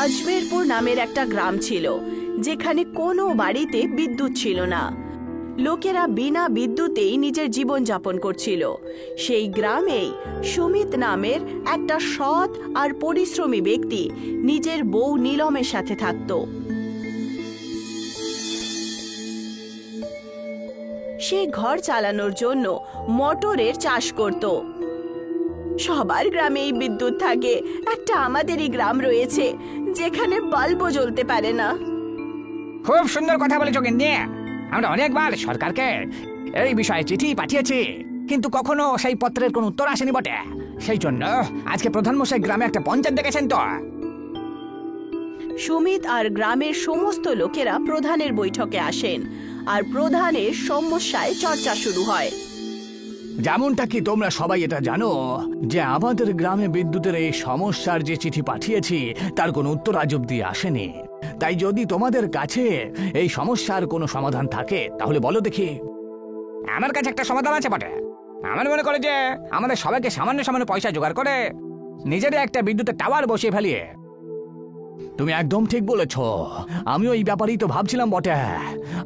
আজমেরপুর নামের একটা গ্রাম ছিল, যেখানে কোনো বাড়িতে বিদ্যুৎ ছিল না। লোকেরা বিনা বিদ্যুতেই নিজের জীবন যাপন করছিল। সেই গ্রামেই সুমিত নামের একটা সৎ আর পরিশ্রমী ব্যক্তি নিজের বউ নীলমের সাথে থাকত। সে ঘর চালানোর জন্য মটরের চাষ করত। সবার গ্রামেই বিদ্যুৎ থাকে, একটা আমাদেরই গ্রাম রয়েছে যেখানে বাল্বও জ্বলতে পারে না। খুব সুন্দর কথা বলেছো গিন্নি। আমরা অনেকবার সরকারকে এই বিষয়ে চিঠি পাঠিয়েছি, কিন্তু কখনো সেই পত্রের কোনো উত্তর আসেনি বটে। সেই জন্য আজকে প্রধানমশাই গ্রামে একটা পঞ্চায়েত ডেকেছেন। তো সুমিত আর গ্রামের সমস্ত লোকেরা প্রধানের বৈঠকে আসেন, আর প্রধানের সমস্যায় চর্চা শুরু হয়। যেমনটা কি তোমরা সবাই এটা জানো যে আমাদের গ্রামে বিদ্যুতের এই সমস্যার যে চিঠি পাঠিয়েছি তার কোনো উত্তর আজ অব্দি আসেনি। তাই যদি তোমাদের কাছে এই সমস্যার কোনো সমাধান থাকে তাহলে বলো দেখি। আমার কাছে একটা সমাধান আছে বটে। আমার মনে করে যে আমাদের সবাইকে সামান্য সামান্য পয়সা জোগাড় করে নিজেদের একটা বিদ্যুতের টাওয়ার বসিয়ে ফেলিয়ে। তুমি একদম ঠিক বলেছ, আমিও এই ব্যাপারেই তো ভাবছিলাম বটে।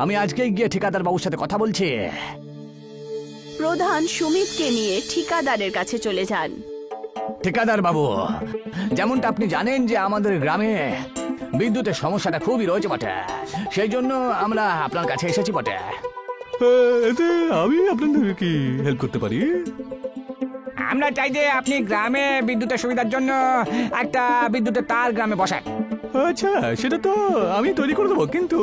আমি আজকেই গিয়ে ঠিকাদার বাবুর সাথে কথা বলছি। প্রধান সুমিতকে নিয়ে ঠিকাদারের কাছে চলে যান। ঠিকাদার বাবু, যেমনটা আপনি জানেন যে আমাদের গ্রামে বিদ্যুতের সমস্যাটা খুবই রয়েছে বটে, সেই জন্য আমরা আপনার কাছে এসেছি বটে। এতে আমি আপনাদের কি হেল্প করতে পারি? আমরা চাই যে আপনি গ্রামে বিদ্যুতের সুবিধার জন্য একটা বিদ্যুতের তার গ্রামে বসান। আচ্ছা, সেটা তো আমি তৈরি করে দেবো, কিন্তু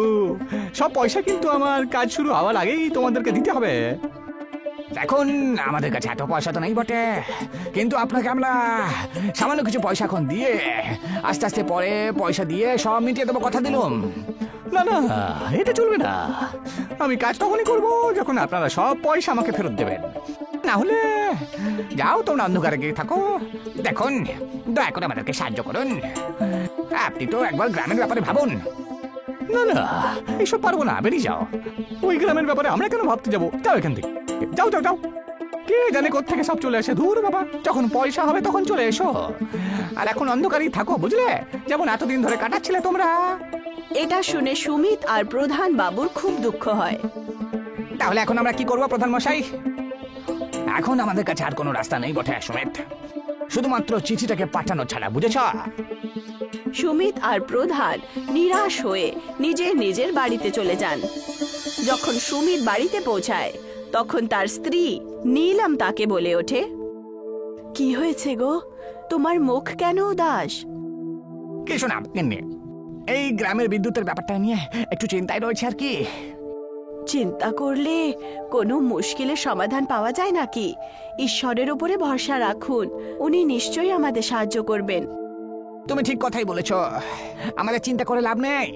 সব পয়সা কিন্তু আমার কাজ শুরু হওয়ার আগেই তোমাদেরকে দিতে হবে। দেখুন, আমাদের কাছে এত পয়সা তো নেই বটে, কিন্তু আপনাকে আমরা সামান্য কিছু পয়সা এখন দিয়ে আস্তে আস্তে পরে পয়সা দিয়ে সব মিটিয়ে দেবো, কথা দিলাম। না না, এটা চলবে না। আমি কাজ তখনই করবো যখন আপনারা সব পয়সা আমাকে ফেরত দেবেন। না হলে যাও, তোমরা অন্ধকারে গিয়ে থাকো। দেখুন, দয়া করে আমাদেরকে সাহায্য করুন। আপনি তো একবার গ্রামের ব্যাপারে ভাবুন। না না, এইসব পারবো না, বেরিয়ে যাও। ওই গ্রামের ব্যাপারে আমরা কেন ভাবতে যাবো? যাও এখান থেকে, যাও যাও যাও। কে জানে কোত্থেকে সব চলে আসে। দূর বাবা, যখন পয়সা হবে তখন চলে এসো। আর এখন অন্ধকারেই থাকো, বুঝলে? যেমন এতদিন ধরে কাটাচ্ছিলে তোমরা। এটা শুনে সুমিত আর প্রধান বাবুর খুব দুঃখ হয়। তাহলে এখন আমরা কি করবো প্রধান মশাই? এখন আমাদের কাছে আর কোনো রাস্তা নেই বটে সুমিত, শুধুমাত্র চিঠিটাকে পাঠানো ছাড়া, বুঝেছ? সুমিত আর প্রধান নিরাশ হয়ে নিজের নিজের বাড়িতে চলে যান। যখন সুমিত বাড়িতে পৌঁছায় তখন তার স্ত্রী নীলম তাকে বলে ওঠে, কি হয়েছে গো, তোমার মুখ কেন উদাস? কিছু না গিন্নি, এই গ্রামের বিদ্যুতের ব্যাপারটা নিয়ে একটু চিন্তায় রয়েছে আর কি। চিন্তা করলে কোনো মুশকিলের সমাধান পাওয়া যায় নাকি? ঈশ্বরের উপরে ভরসা রাখুন, উনি নিশ্চয়ই আমাদের সাহায্য করবেন। তুমি ঠিক কথাই বলেছ, আমাদের চিন্তা করে লাভ নেই।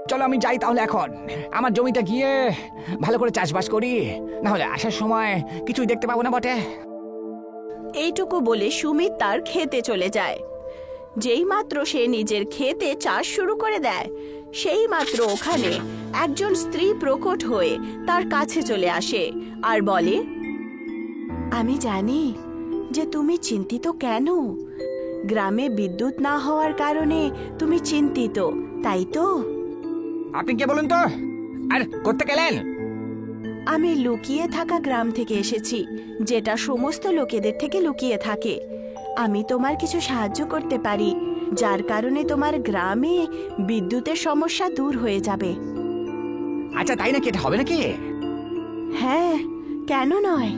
চলো আমি যাই তাহলে এখন, আমার জমিটা গিয়ে ভালো করে চাষবাস করি, না হলে আসার সময় কিছুই দেখতে পাবো না বটে। এইটুকু বলে সুমিত তার ক্ষেতে চলে যায়। যেই মাত্র সে নিজের ক্ষেতে চাষ শুরু করে দেয়, সেই মাত্র ওখানে একজন স্ত্রী প্রকট হয়ে তার কাছে চলে আসে আর বলে, আমি জানি যে তুমি চিন্তিত কেন। গ্রামে বিদ্যুৎ না হওয়ার কারণে তুমি চিন্তিত, তাই তো? আপনি কে বলুন তো, আর করতে গেলেন? আমি লুকিয়ে থাকা গ্রাম থেকে এসেছি, যেটা সমস্ত লোকেদের থেকে লুকিয়ে থাকে। আমি তোমার কিছু সাহায্য করতে পারি, যার কারণে তোমার গ্রামে বিদ্যুতের সমস্যা দূর হয়ে যাবে। আচ্ছা তাই নাকি? এটা হবে নাকি? হ্যাঁ, কেন নয়।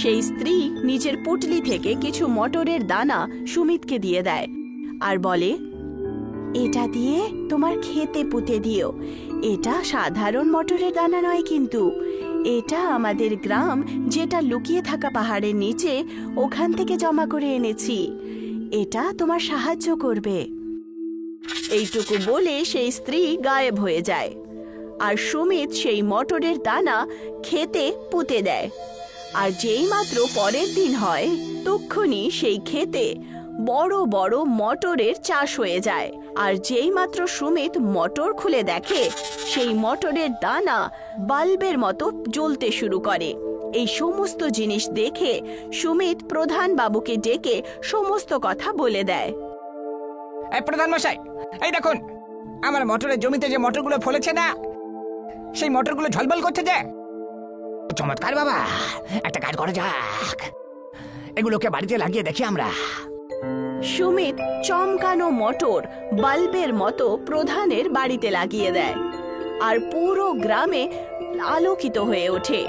সেই স্ত্রী নিজের পুটলি থেকে কিছু মটরের দানা সুমিতকে দিয়ে দেয় আর বলে, এটা দিয়ে তোমার ক্ষেতে পুঁতে দিও। এটা সাধারণ মটরের দানা নয়, কিন্তু এটা আমাদের গ্রাম যেটা লুকিয়ে থাকা পাহাড়ের নিচে, ওখান থেকে জমা করে এনেছি। এটা তোমার সাহায্য করবে। এইটুকু বলে সেই স্ত্রী গায়েব হয়ে যায়, আর সুমিত সেই মটরের দানা ক্ষেতে পুঁতে দেয়। আর যেই মাত্র পরের দিন হয়, তক্ষুনি সেই ক্ষেতে বড় বড় মটরের চাষ হয়ে যায়। আর যেই মাত্র সুমিত মটর খুলে দেখে, সেই মটরের দানা বাল্বের মতো জ্বলতে শুরু করে। এই সমস্ত জিনিস দেখে সুমিত প্রধান বাবুকে ডেকে সমস্ত কথা বলে দেয়। এই প্রধান মশাই, এই দেখুন আমার মটরের জমিতে যে মটরগুলো ফলেছে না, সেই মটরগুলো ঝলমল করছে যে। চমৎকার বাবা, একটা কাজ করা যাক, এগুলোকে বাড়িতে লাগিয়ে দেখি আমরা। সুমিত চমকানো মটর বাল্বের মতো প্রধানের বাড়িতে লাগিয়ে দেয়, আর পুরো গ্রামে আলোকিত হয়ে ওঠে।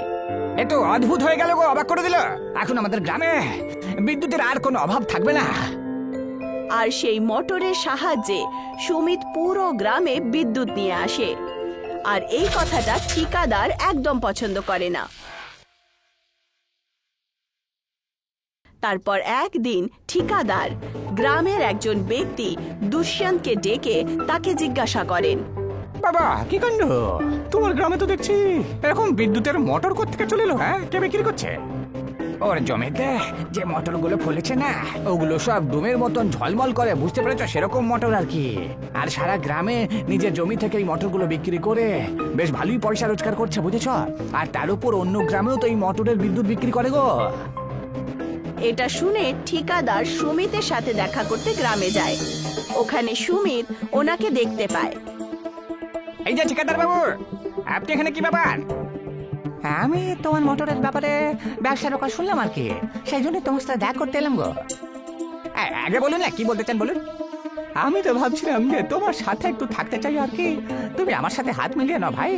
এ তো অদ্ভুত হয়ে গেল গো, অবাক করে দিল। এখন আমাদের গ্রামে বিদ্যুতের আর কোনো অভাব থাকবে না। আর সেই মোটরের সাহায্যে সুমিত পুরো গ্রামে বিদ্যুৎ নিয়ে আসে। আর এই কথাটা ঠিকাদার একদম পছন্দ করে না। তারপর একদিন ঠিকাদার গ্রামের একজন ব্যক্তি দুষ্যন্তকে ডেকে তাকে জিজ্ঞাসা করেন, বাবা কি কাণ্ড, তোমার গ্রামে তো দেখছি এরকম বিদ্যুতের মোটর কোত্থেকে চলে এলো? হ্যাঁ, কে বিক্রি করছে? ওর জমিতে যে মটরগুলো ফলেছে না, ওগুলো সব ডুমের মতন ঝলমল করে, বুঝতে পেরেছ? সেরকম মটর আর কি। আর সারা গ্রামে নিজের জমি থেকে এই মটরগুলো বিক্রি করে বেশ ভালোই পয়সা রোজগার করছে, বুঝেছ? আর তার উপর অন্য গ্রামেও তো এই মটরের বিদ্যুৎ বিক্রি করে গো। এটা শুনে ঠিকাদার সুমিতের সাথে দেখা করতে গ্রামে যায়। ওখানে সুমিত ওনাকে দেখতে পায়। এই যে ঠিকাদার বাবু, আপনি এখানে কি ব্যাপার? আমি তোমার মোটরের ব্যাপারে ব্যবসার কথা শুনলাম আর কি, সেই জন্য তোমার সাথে দেখা করতে এলাম গো। আগে বলুন না, কি বলতে চান বলুন। আমি তো ভাবছিলাম যে তোমার সাথে একটু থাকতে চাই আর কি। তুমি আমার সাথে হাত মিলিয়ে নাও ভাই,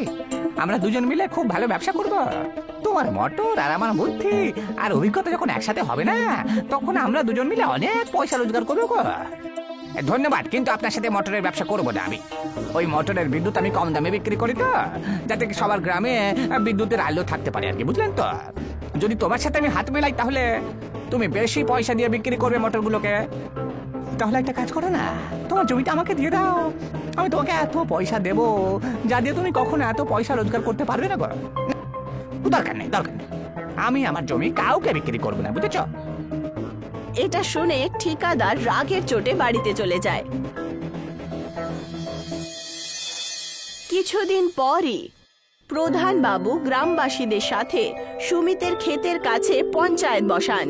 আমরা দুজন মিলে খুব ভালো ব্যবসা করব। তোমার মোটর আর আমার বুদ্ধি আর অভিজ্ঞতা যখন একসাথে হবে না, তখন আমরা দুজন মিলে অনেক পয়সা রোজগার করবো গো। ধন্যবাদ, কিন্তু আপনার সাথে মোটরের ব্যবসা করবো না আমি। ওই মোটরের বিদ্যুৎ আমি কম দামে বিক্রি করি তো, যাতে সবার গ্রামে বিদ্যুতের আলো থাকতে পারে আর কি, বুঝলেন তো? যদি তোমার সাথে আমি হাত মেলাই তাহলে তুমি বেশি পয়সা দিয়ে বিক্রি করবে মোটরগুলোকে। তাহলে একটা কাজ করো না, তোমার জমিটা আমাকে দিয়ে দাও, আমি তোমাকে এত পয়সা দেবো যা দিয়ে তুমি কখনো এত পয়সা রোজগার করতে পারবে না গো। দরকার নেই, দরকার নেই, আমি আমার জমি কাউকে বিক্রি করবো না, বুঝেছ? এটা শুনে ঠিকাদার রাগের চোটে বাড়িতে চলে যায়। কিছুদিন পরই প্রধান বাবু গ্রামবাসীদের সাথে সুমিতের ক্ষেতের কাছে পঞ্চায়েত বসান।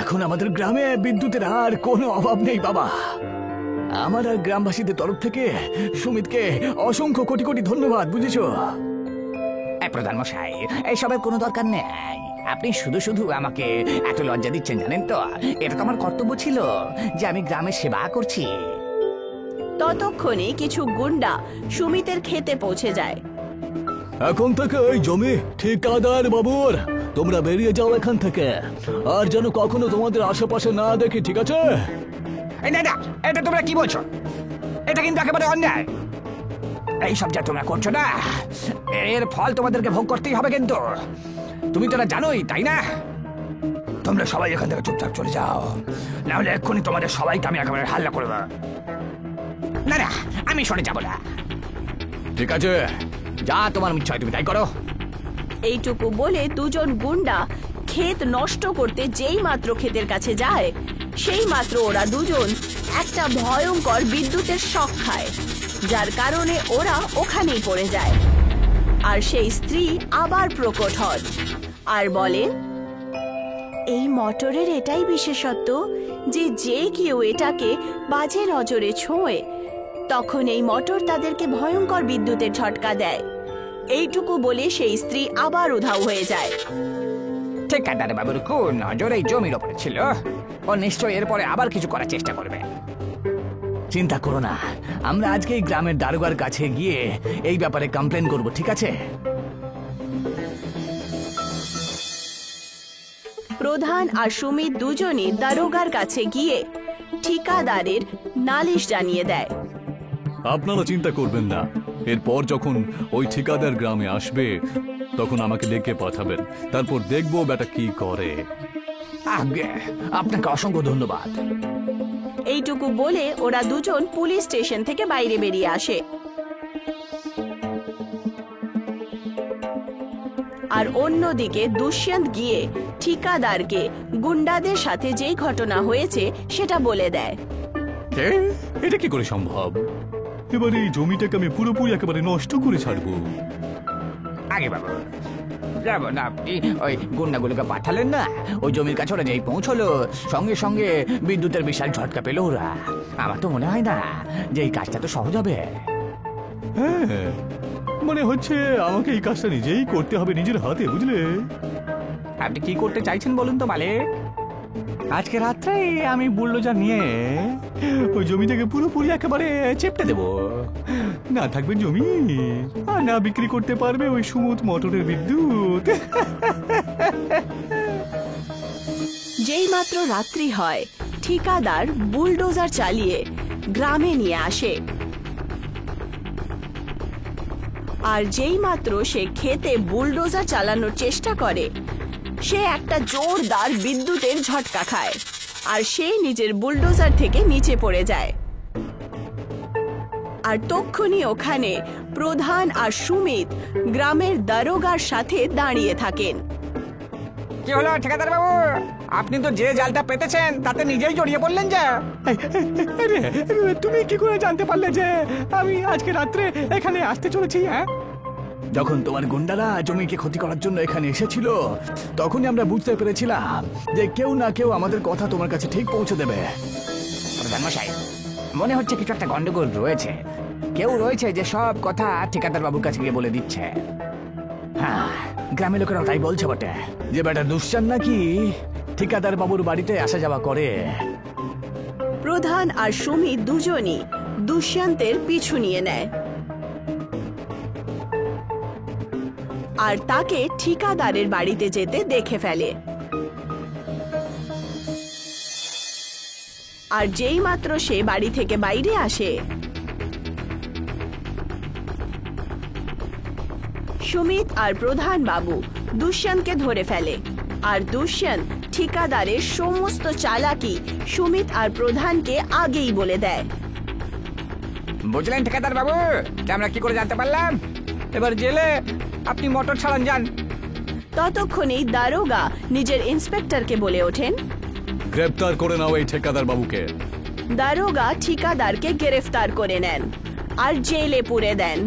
এখন আমাদের গ্রামে বিদ্যুতের আর কোনো অভাব নেই বাবা। আমার আর গ্রামবাসীদের তরফ থেকে সুমিতকে অসংখ্য কোটি কোটি ধন্যবাদ, বুঝেছ? প্রধান মশাই, এইসবের কোনো দরকার নেই। আপনি শুধু শুধু আমাকে এত লজ্জা দিচ্ছেন, জানেন তো? এটা তো আমার কর্তব্য ছিল যে আমি গ্রামের সেবা করছি। ততক্ষণে কিছু গুন্ডা সুমিতের ক্ষেতে পৌঁছে যায়। এখন থেকে এই জমি ঠিকাদার বাবুর, তোমরা বেরিয়ে যাও এখান থেকে, আর যেন কখনো তোমাদের আশেপাশে না দেখি, ঠিক আছে? না না, এটা তোমরা কি বলছো? এটা কিন্তু একেবারে অন্যায়। এইসব যা তোমরা করছো না, এর ফল তোমাদেরকে ভোগ করতেই হবে। কিন্তু তুমি তো জানোই, তাই না? তোমরা সবাই এখান থেকে চুপচাপ চলে যাও, না হলে এক্ষুনি তোমাদের সবাইকে আমি একেবারে হাল্লা করব। না না, আমি সরে যাবো না। ঠিক আছে, যা তোমার ইচ্ছা হয় তুমি তাই করো। এইটুকু বলে দুজন গুন্ডা ক্ষেত নষ্ট করতে যেই মাত্র ক্ষেতের কাছে যায়, সেই মাত্র ওরা দুজন একটা ভয়ঙ্কর বিদ্যুতের শক খায়, যার কারণে ওরা ওখানেই পড়ে যায়। আর সেই স্ত্রী আবার প্রকট হন আর বলেন, এই মোটরের এটাই বিশেষত্ব যে যে কেউ এটাকে বাজে নজরে ছোঁয়, তখন এই মোটর তাদেরকে ভয়ঙ্কর বিদ্যুতের ঝটকা দেয়। এইটুকু বলে সেই স্ত্রী আবার উধাও হয়ে যায়। ঠিকাদার বাবুর কোন নজর এই জমির ওপরে ছিল, ও নিশ্চয়ই এরপরে আবার কিছু করার চেষ্টা করবে। চিন্তা করো না, আমরা আজকে এই গ্রামের দারোগার কাছে গিয়ে এই ব্যাপারে কমপ্লেন করব, ঠিক আছে? প্রধান আর সুমিত দুজনই দারোগার কাছে গিয়ে ঠিকাদারের নালিশ জানিয়ে দেয়। আপনারা চিন্তা করবেন না, এরপর যখন ওই ঠিকাদার গ্রামে আসবে তখন আমাকে ডেকে পাঠাবেন, তারপর দেখবো বেটা কি করে। আগে আপনাকে অসংখ্য ধন্যবাদ। এইটুকু বলে ওরা দুজন পুলিশ স্টেশন থেকে বাইরে বেরিয়ে আসে। আর অন্যদিকে দুষ্যন্ত গিয়ে ঠিকাদারকে গুন্ডাদের সাথে যেই ঘটনা হয়েছে সেটা বলে দেয়। এটা কি করে সম্ভব? এবারে এই জমিটাকে আমি পুরোপুরি একেবারে নষ্ট করে ছাড়বো। আগে বাবু, যেমন আপনি ওই গুন্ডাগুলোকে পাঠালেন না, ওই জমির কাছে ওরা যেই পৌঁছলো সঙ্গে সঙ্গে বিদ্যুতের বিশাল ঝটকা পেল ওরা। আমার তো মনে হয় না যে এই কাজটা তো সহজ হবে। হ্যাঁ, মনে হচ্ছে আমাকে এই কাজটা নিজেই করতে হবে, নিজের হাতে, বুঝলে? আপনি কি করতে চাইছেন বলুন তো মালিক? আজকে রাত্রে আমি বুলডোজার নিয়ে ওই জমিটাকে পুরোপুরি একেবারে চেপটে দেবো। না থাকবে জমি, আর না বিক্রি করতে পারবে ওই সুমুদ মোটরের বিদ্যুৎ। যেই মাত্র রাত্রি হয়, ঠিকাদার বুলডোজার চালিয়ে গ্রামে নিয়ে আসে। আর যেই মাত্র সে খেতে বুলডোজার চালানোর চেষ্টা করে, সে একটা জোরদার বিদ্যুতের ঝটকা খায় আর সে নিজের বুলডোজার থেকে নিচে পড়ে যায়। আর তক্ষুনি ওখানে প্রধান আর সুমিত গ্রামের দারোগার সাথে দাঁড়িয়ে থাকেন। কি হলো ঠিকাদার বাবু? আপনি তো যে জালটা পেতেছেন তাতে নিজেই জড়িয়ে পড়লেন যে। আরে, তুমি কি করে জানতে পারলে যে আমি আজকে রাত্রে এখানে আসতে চলেছি? হ্যাঁ, যখন তোমার গুন্ডারা জমিকে ক্ষতি করার জন্য এখানে এসেছিল, তখনই আমরা বুঝতে পেরেছিলাম যে কেউ না কেউ আমাদের কথা তোমার কাছে ঠিক পৌঁছে দেবে। প্রধানমশাই, মনে হচ্ছে কিছু একটা গন্ডগোল রয়েছে। কেউ রয়েছে যে সব কথা ঠিকাদার বাবুর কাছে গিয়ে বলে দিচ্ছে। হ্যাঁ, গ্রামের লোকেরাও তাই বলছে বটে, যে বেটা দুশ্যান নাকি ঠিকাদার বাবুর বাড়িতে আসা যাওয়া করে। প্রধান আর সুমিত দুজনই দুষ্যন্তের পিছু নিয়ে নেয় আর তাকে ঠিকাদারের বাড়িতে যেতে দেখে ফেলে। আর যেই মাত্র সে বাড়ি থেকে বাইরে আসে, সুমিত আর প্রধান বাবু দুষ্যন্তকে ধরে ফেলে। আর দুষ্যন্ত ঠিকাদারের সমস্ত চালাকি সুমিত আর প্রধানকে আগেই বলে দেয়। বুঝলেন ঠিকাদার বাবু, যে আমরা কি করে জানতে পারলাম? এবার জেলে আপনি মোটর চালান যান। ততক্ষণেই দারোগা নিজের ইন্সপেক্টরকে বলে ওঠেন। গ্রেপ্তার করে নাও এই ঠিকাদার বাবুকে। দারোগা ঠিকাদারকে গ্রেফতার করে নেন আর জেলে পুরে দেন।